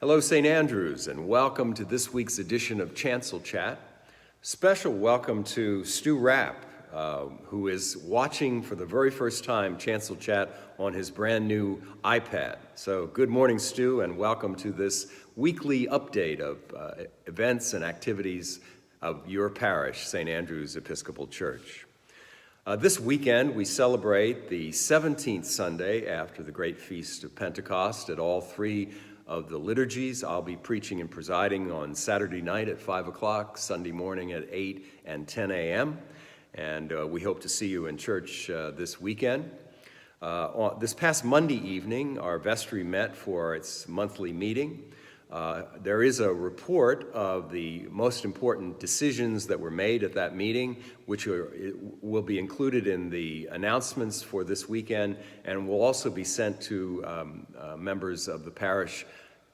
Hello, St. Andrews, and welcome to this week's edition of Chancel Chat. Special welcome to Stu Rapp, who is watching for the very first time Chancel Chat on his brand new iPad. So good morning, Stu, and welcome to this weekly update of events and activities of your parish, St. Andrews Episcopal Church. This weekend, we celebrate the 17th Sunday after the great feast of Pentecost at all three of the liturgies. I'll be preaching and presiding on Saturday night at 5 o'clock, Sunday morning at 8 and 10 a.m., and we hope to see you in church this weekend. This past Monday evening, our vestry met for its monthly meeting. There is a report of the most important decisions that were made at that meeting, which will be included in the announcements for this weekend and will also be sent to members of the parish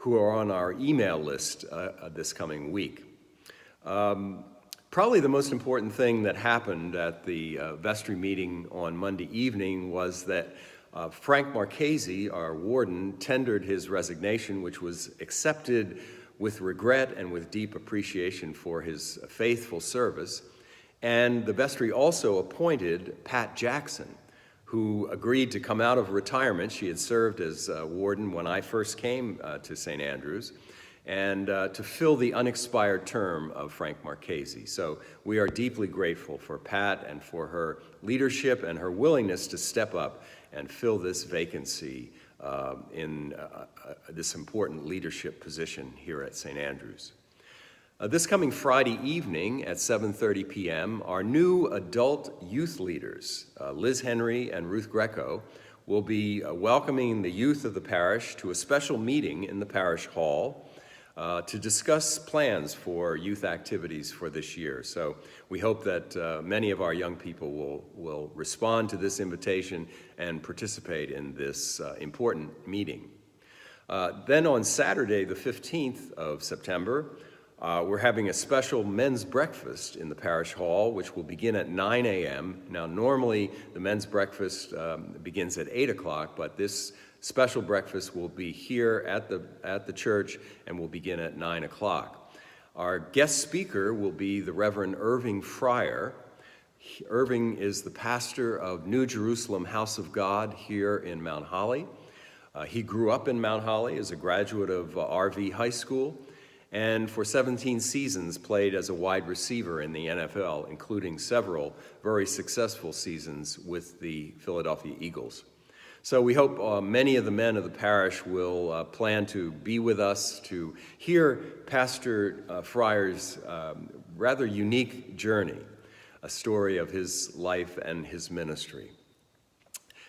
who are on our email list this coming week. Probably the most important thing that happened at the vestry meeting on Monday evening was that Frank Marchese, our warden, tendered his resignation, which was accepted with regret and with deep appreciation for his faithful service. And the vestry also appointed Pat Jackson, who agreed to come out of retirement. She had served as warden when I first came to St. Andrews, and to fill the unexpired term of Frank Marchese. So we are deeply grateful for Pat and for her leadership and her willingness to step up and fill this vacancy in this important leadership position here at St. Andrews. This coming Friday evening at 7:30 p.m., our new adult youth leaders, Liz Henry and Ruth Greco, will be welcoming the youth of the parish to a special meeting in the parish hall to discuss plans for youth activities for this year. So we hope that many of our young people will respond to this invitation and participate in this important meeting. Then on Saturday, the 15th of September, we're having a special men's breakfast in the parish hall, which will begin at 9 a.m. Now, normally the men's breakfast begins at 8 o'clock, but this special breakfast will be here at the church and will begin at 9 o'clock. Our guest speaker will be the Reverend Irving Fryer. Irving is the pastor of New Jerusalem House of God here in Mount Holly. He grew up in Mount Holly as a graduate of RV High School, and for 17 seasons played as a wide receiver in the NFL, including several very successful seasons with the Philadelphia Eagles. So we hope many of the men of the parish will plan to be with us to hear Pastor Fryer's rather unique journey, a story of his life and his ministry.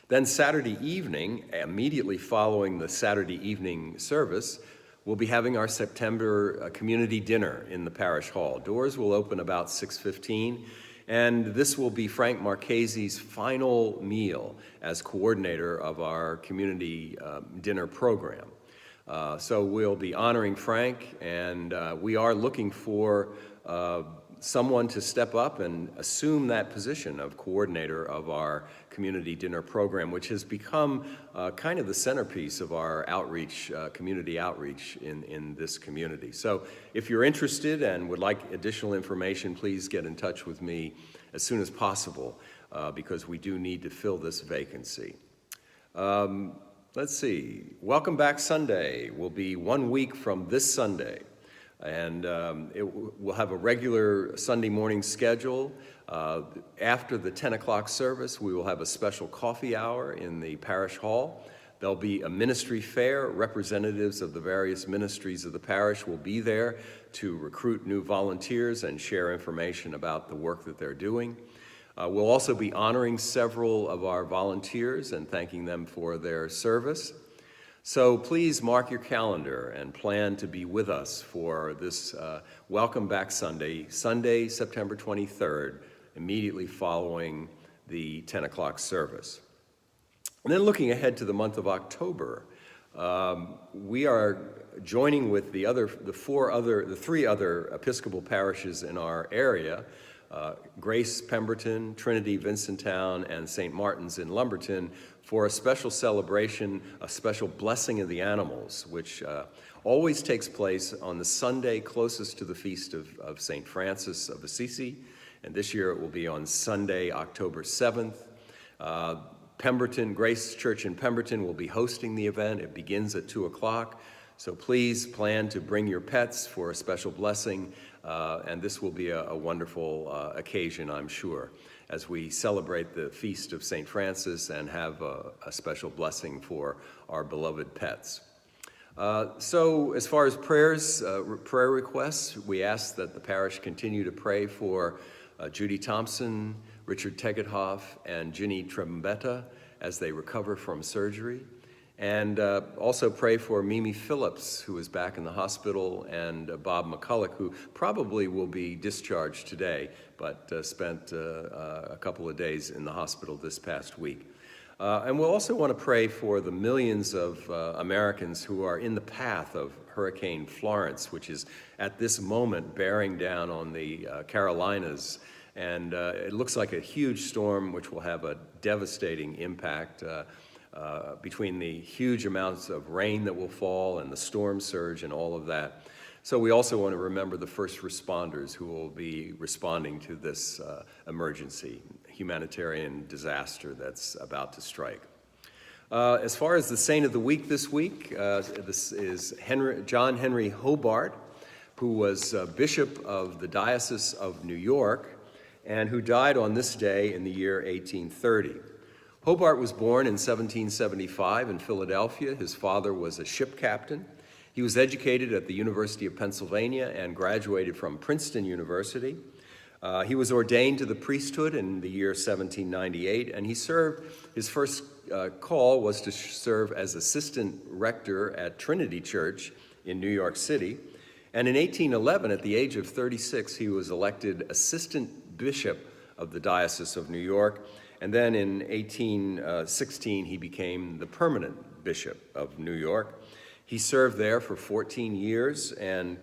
Then Saturday evening, immediately following the Saturday evening service, we'll be having our September community dinner in the parish hall. Doors will open about 6:15, and this will be Frank Marchese's final meal as coordinator of our community dinner program. So we'll be honoring Frank, and we are looking for someone to step up and assume that position of coordinator of our community dinner program, which has become kind of the centerpiece of our outreach, community outreach in this community. So if you're interested and would like additional information, please get in touch with me as soon as possible because we do need to fill this vacancy. Let's see, Welcome Back Sunday will be 1 week from this Sunday. And we'll have a regular Sunday morning schedule. After the 10 o'clock service, we will have a special coffee hour in the parish hall. There'll be a ministry fair. Representatives of the various ministries of the parish will be there to recruit new volunteers and share information about the work that they're doing. We'll also be honoring several of our volunteers and thanking them for their service. So please mark your calendar and plan to be with us for this Welcome Back Sunday, September 23rd, immediately following the 10 o'clock service. And then looking ahead to the month of October, we are joining with the three other Episcopal parishes in our area, Grace Pemberton, Trinity Vincenttown, and St. Martin's in Lumberton, for a special celebration, a special blessing of the animals, which always takes place on the Sunday closest to the feast of St. Francis of Assisi. And this year it will be on Sunday, October 7th. Pemberton, Grace Church in Pemberton will be hosting the event. It begins at 2 o'clock. So please plan to bring your pets for a special blessing. And this will be a wonderful occasion, I'm sure, as we celebrate the feast of St. Francis and have a special blessing for our beloved pets. So as far as prayer requests, we ask that the parish continue to pray for Judy Thompson, Richard Tegethoff, and Ginny Trembetta as they recover from surgery. And also pray for Mimi Phillips, who is back in the hospital, and Bob McCulloch, who probably will be discharged today, but spent a couple of days in the hospital this past week. And we'll also want to pray for the millions of Americans who are in the path of Hurricane Florence, which is at this moment bearing down on the Carolinas. And it looks like a huge storm which will have a devastating impact between the huge amounts of rain that will fall and the storm surge and all of that. So we also want to remember the first responders who will be responding to this emergency, humanitarian disaster that's about to strike. As far as the saint of the week this week, this is John Henry Hobart, who was Bishop of the Diocese of New York and who died on this day in the year 1830. Hobart was born in 1775 in Philadelphia. His father was a ship captain. He was educated at the University of Pennsylvania and graduated from Princeton University. He was ordained to the priesthood in the year 1798, and he served, his first call was to serve as assistant rector at Trinity Church in New York City. And in 1811, at the age of 36, he was elected assistant bishop of the Diocese of New York. And then in 1816, he became the permanent bishop of New York. He served there for 14 years, and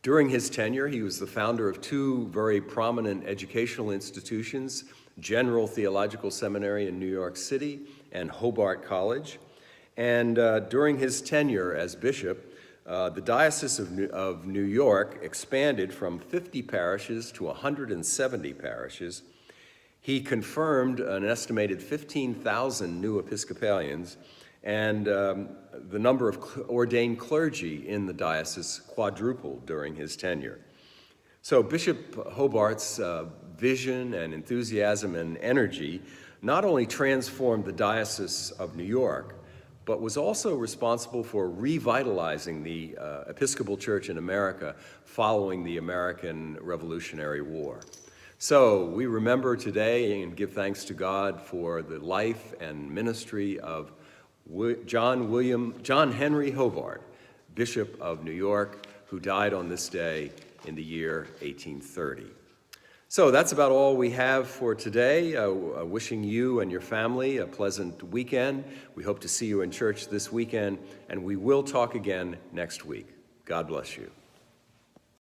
during his tenure, he was the founder of two very prominent educational institutions, General Theological Seminary in New York City and Hobart College. And during his tenure as bishop, the Diocese of New York expanded from 50 parishes to 170 parishes. He confirmed an estimated 15,000 new Episcopalians, and the number of ordained clergy in the diocese quadrupled during his tenure. So Bishop Hobart's vision and enthusiasm and energy not only transformed the Diocese of New York, but was also responsible for revitalizing the Episcopal Church in America following the American Revolutionary War. So we remember today and give thanks to God for the life and ministry of John Henry Hobart, Bishop of New York, who died on this day in the year 1830. So that's about all we have for today. Wishing you and your family a pleasant weekend. We hope to see you in church this weekend, and we will talk again next week. God bless you.